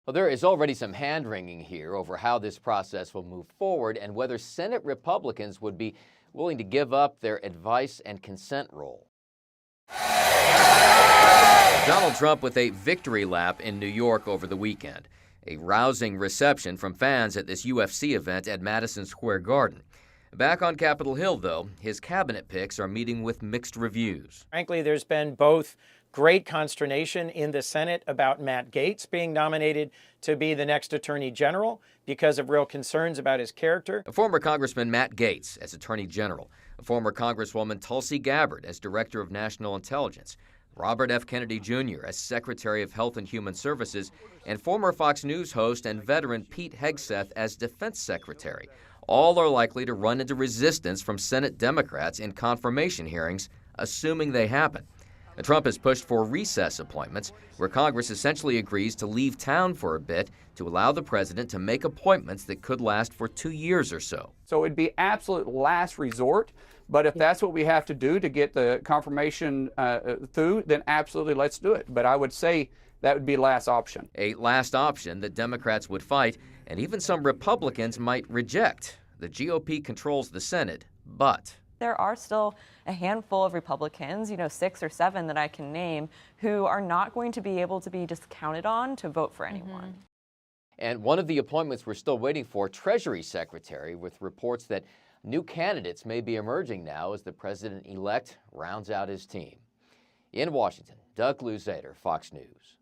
Well, there is already some hand-wringing here over how this process will move forward and whether Senate Republicans would be willing to give up their advice and consent role. Donald Trump with a victory lap in New York over the weekend. A rousing reception from fans at this UFC event at Madison Square Garden. Back on Capitol Hill, though, his cabinet picks are meeting with mixed reviews. Frankly, there's been both great consternation in the Senate about Matt Gaetz being nominated to be the next Attorney General because of real concerns about his character. Former Congressman Matt Gaetz as Attorney General. Former Congresswoman Tulsi Gabbard as Director of National Intelligence. Robert F. Kennedy Jr. as Secretary of Health and Human Services, and former Fox News host and veteran Pete Hegseth as Defense Secretary. All are likely to run into resistance from Senate Democrats in confirmation hearings, assuming they happen. Trump has pushed for recess appointments, where Congress essentially agrees to leave town for a bit to allow the president to make appointments that could last for 2 years or so. So it'd be absolute last resort, but if that's what we have to do to get the confirmation through, then absolutely let's do it. But I would say that would be last option. A last option that Democrats would fight, and even some Republicans might reject. The GOP controls the Senate, but there are still a handful of Republicans, 6 or 7 that I can name, who are not going to be able to be just counted on to vote for anyone. And one of the appointments we're still waiting for, Treasury Secretary, with reports that new candidates may be emerging now as the president-elect rounds out his team. In Washington, Doug Luzader, Fox News.